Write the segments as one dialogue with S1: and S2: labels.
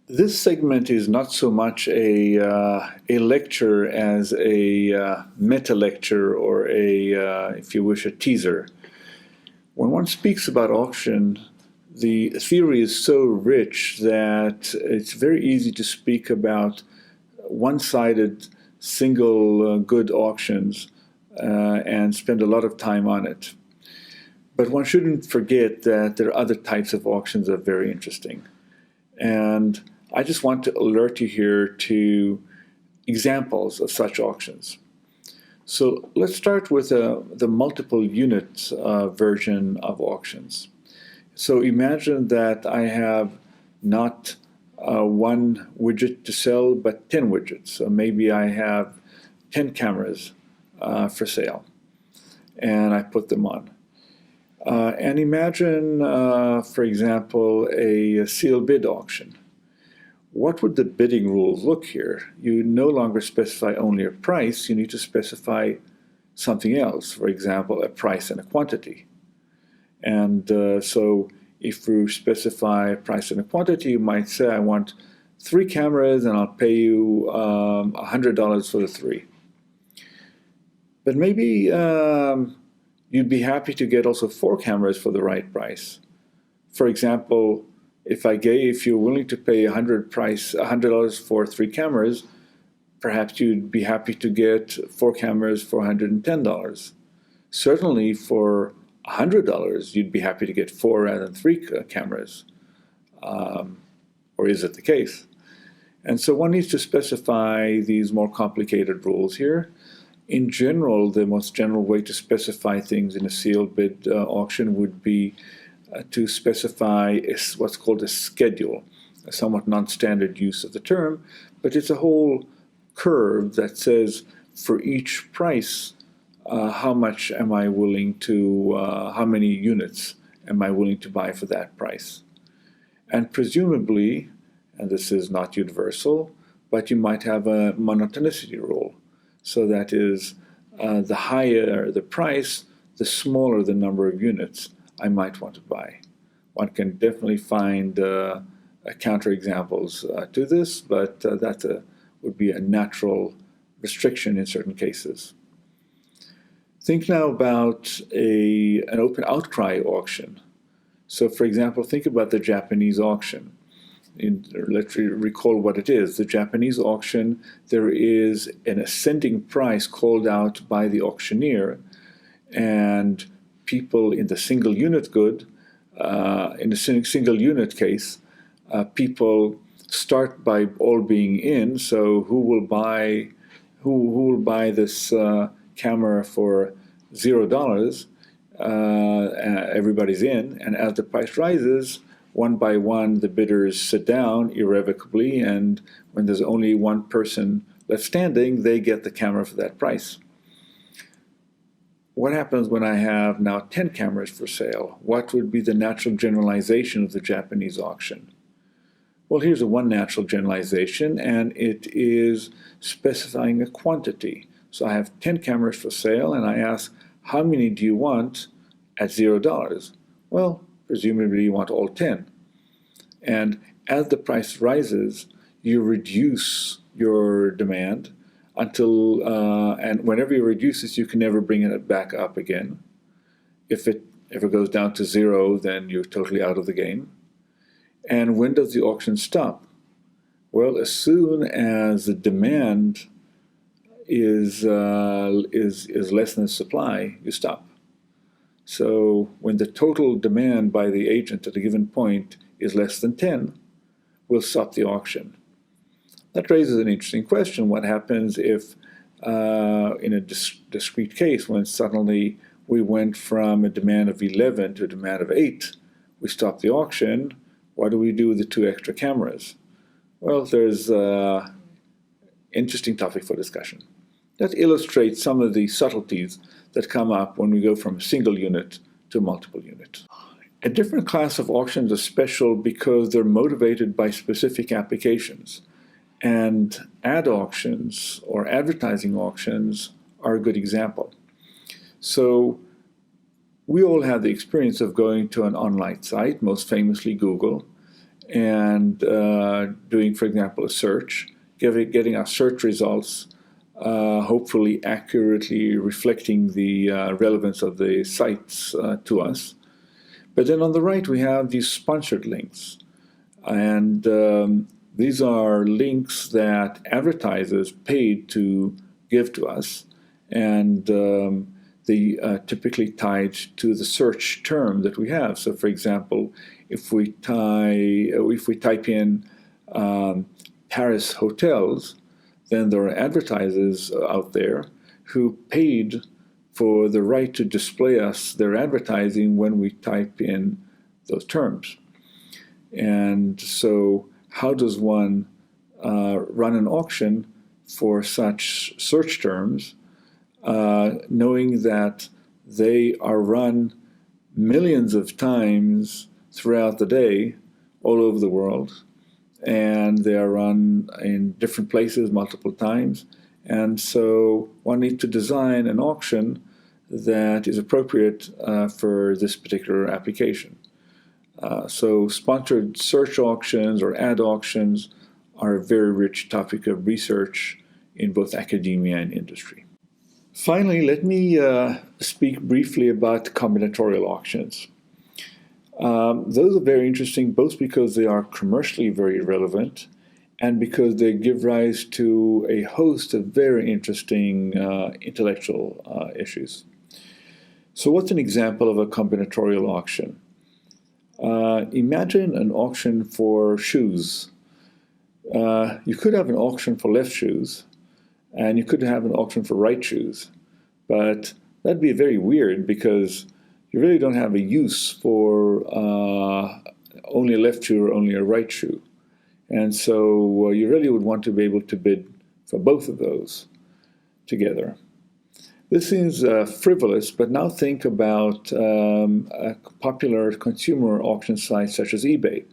S1: This segment is not so much a lecture as a meta lecture or if you wish, a teaser. When one speaks about auction, the theory is so rich that it's very easy to speak about one-sided single good auctions and spend a lot of time on it. But one shouldn't forget that there are other types of auctions that are very interesting. And I just want to alert you here to examples of such auctions. So let's start with the multiple unit version of auctions. So imagine that I have not one widget to sell, but 10 widgets. So maybe I have 10 cameras for sale, and I put them on. And imagine, for example, a sealed bid auction. What would the bidding rules look here? You no longer specify only a price, you need to specify something else, for example, a price and a quantity. And so if you specify a price and a quantity, you might say, I want 3 cameras and I'll pay you $100 for the 3. But maybe you'd be happy to get also 4 cameras for the right price. For example, if you're willing to pay $100 for 3 cameras, perhaps you'd be happy to get 4 cameras for $110. Certainly for $100, you'd be happy to get 4 rather than 3 cameras. Or is it the case? And so one needs to specify these more complicated rules here. In general, the most general way to specify things in a sealed bid auction would be to specify what's called a schedule, a somewhat non-standard use of the term, but it's a whole curve that says for each price, how much am I willing to, how many units am I willing to buy for that price? And presumably, and this is not universal, but you might have a monotonicity rule. So that is, the higher the price, the smaller the number of units I might want to buy. One can definitely find counterexamples to this, but that would be a natural restriction in certain cases. Think now about an open outcry auction. So for example, think about the Japanese auction. Let's recall what it is. The Japanese auction, there is an ascending price called out by the auctioneer, and people in the single unit in the single unit case, people start by all being in. So who will buy this camera for $0? Everybody's in, and as the price rises, one by one, the bidders sit down irrevocably, and when there's only one person left standing, they get the camera for that price. What happens when I have now 10 cameras for sale? What would be the natural generalization of the Japanese auction? Well, here's one natural generalization, and it is specifying a quantity. So I have 10 cameras for sale, and I ask, how many do you want at $0? Well, presumably you want all 10. And as the price rises, you reduce your demand until, and whenever you reduce it, you can never bring it back up again. If it ever goes down to 0, then you're totally out of the game. And when does the auction stop? Well, as soon as the demand is less than the supply, you stop. So when the total demand by the agent at a given point is less than 10, we'll stop the auction. That raises an interesting question. What happens if, in a discrete case, when suddenly we went from a demand of 11 to a demand of 8, we stop the auction? What do we do with the 2 extra cameras? Well, there's an interesting topic for discussion. That illustrates some of the subtleties that come up when we go from a single unit to a multiple unit. A different class of auctions are special because they're motivated by specific applications. And ad auctions or advertising auctions are a good example. So we all have the experience of going to an online site, most famously Google, and doing, for example, a search, getting our search results, hopefully accurately reflecting the relevance of the sites to us. But then on the right, we have these sponsored links. And these are links that advertisers paid to give to us. And they typically tied to the search term that we have. So, for example, if we type in Paris hotels, then there are advertisers out there who paid for the right to display us their advertising when we type in those terms. And so how does one run an auction for such search terms, knowing that they are run millions of times throughout the day all over the world, and they are run in different places multiple times. And so one needs to design an auction that is appropriate for this particular application. So sponsored search auctions or ad auctions are a very rich topic of research in both academia and industry. Finally, let me speak briefly about combinatorial auctions. Those are very interesting, both because they are commercially very relevant and because they give rise to a host of very interesting intellectual issues. So what's an example of a combinatorial auction? Imagine an auction for shoes. You could have an auction for left shoes, and you could have an auction for right shoes. But that'd be very weird because you really don't have a use for only a left shoe or only a right shoe. And so you really would want to be able to bid for both of those together. This seems frivolous, but now think about a popular consumer auction sites such as eBay.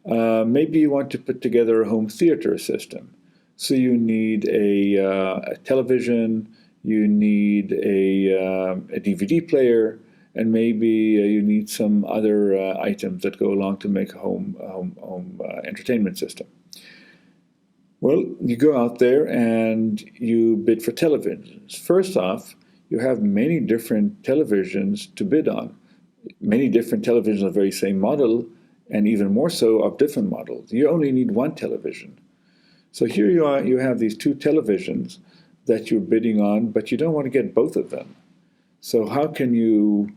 S1: Maybe you want to put together a home theater system. So you need a television, you need a DVD player, and maybe you need some other items that go along to make a home entertainment system. Well, you go out there and you bid for televisions. First off, you have many different televisions to bid on. Many different televisions of the very same model, and even more so of different models. You only need one television. So here you are, you have these two televisions that you're bidding on, but you don't want to get both of them. So how can you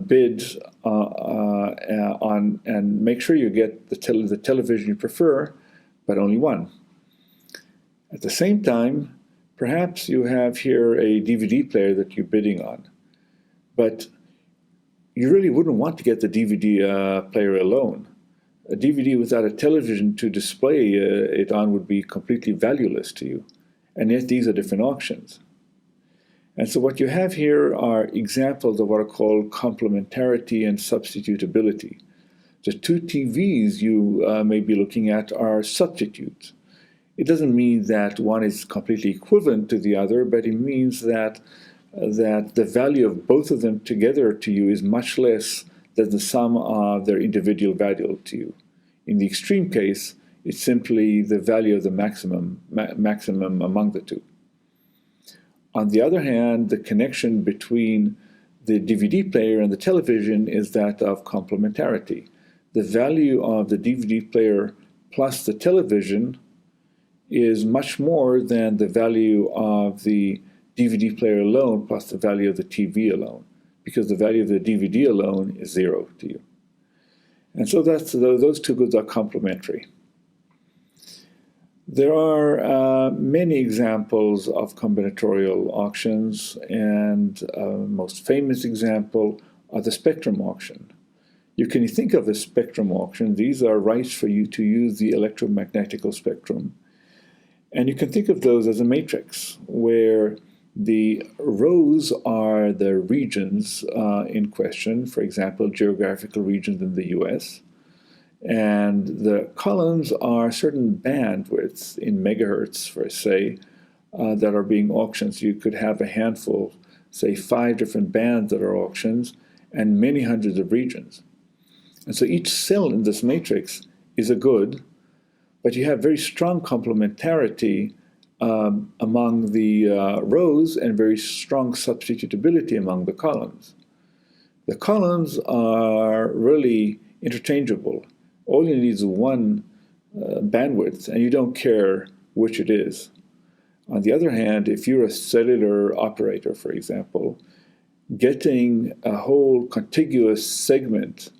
S1: bid on and make sure you get the television you prefer, but only one? At the same time, perhaps you have here a DVD player that you're bidding on, but you really wouldn't want to get the DVD player alone. A DVD without a television to display it on would be completely valueless to you, and yet these are different auctions. And so what you have here are examples of what are called complementarity and substitutability. The two TVs you may be looking at are substitutes. It doesn't mean that one is completely equivalent to the other, but it means that the value of both of them together to you is much less than the sum of their individual value to you. In the extreme case, it's simply the value of the maximum among the two. On the other hand, the connection between the DVD player and the television is that of complementarity. The value of the DVD player plus the television is much more than the value of the DVD player alone plus the value of the TV alone, because the value of the DVD alone is zero to you. And so those two goods are complementary. There are many examples of combinatorial auctions, and most famous example are the spectrum auction. You can think of a spectrum auction. These are rights for you to use the electromagnetical spectrum. And you can think of those as a matrix, where the rows are the regions in question, for example, geographical regions in the US. And the columns are certain bandwidths in megahertz, for say, that are being auctioned. So you could have a handful, say 5 different bands that are auctions, and many hundreds of regions. And so each cell in this matrix is a good, but you have very strong complementarity among the rows and very strong substitutability among the columns. The columns are really interchangeable. All you need is one bandwidth, and you don't care which it is. On the other hand, if you're a cellular operator, for example, getting a whole contiguous segment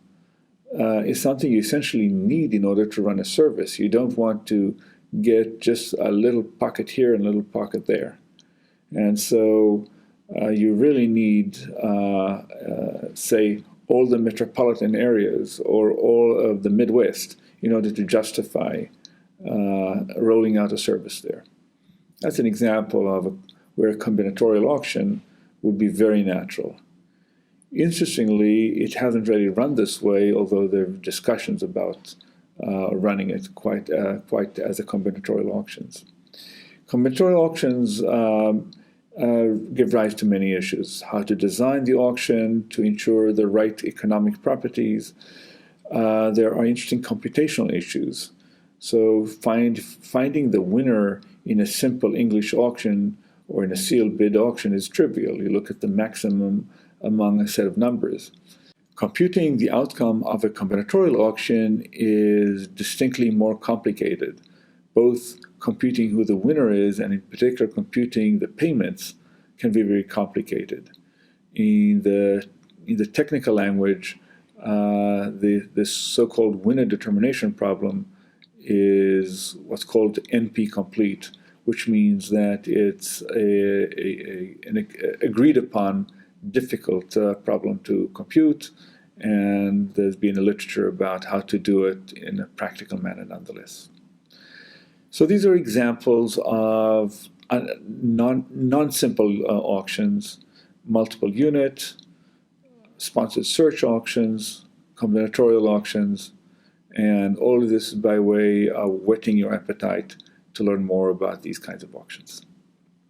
S1: is something you essentially need in order to run a service. You don't want to get just a little pocket here and a little pocket there. And so you really need, say, all the metropolitan areas or all of the Midwest in order to justify rolling out a service there. That's an example of where a combinatorial auction would be very natural. Interestingly, it hasn't really run this way, although there are discussions about running it quite as a combinatorial auctions. Combinatorial auctions give rise to many issues. How to design the auction to ensure the right economic properties. There are interesting computational issues. So finding the winner in a simple English auction or in a sealed bid auction is trivial. You look at the maximum among a set of numbers. Computing the outcome of a combinatorial auction is distinctly more complicated. Both computing who the winner is and in particular computing the payments can be very complicated. In the technical language, the so-called winner determination problem is what's called NP complete, which means that it's an agreed upon difficult problem to compute, and there's been a literature about how to do it in a practical manner nonetheless. So these are examples of non-simple auctions, multiple unit, sponsored search auctions, combinatorial auctions, and all of this is by way of whetting your appetite to learn more about these kinds of auctions.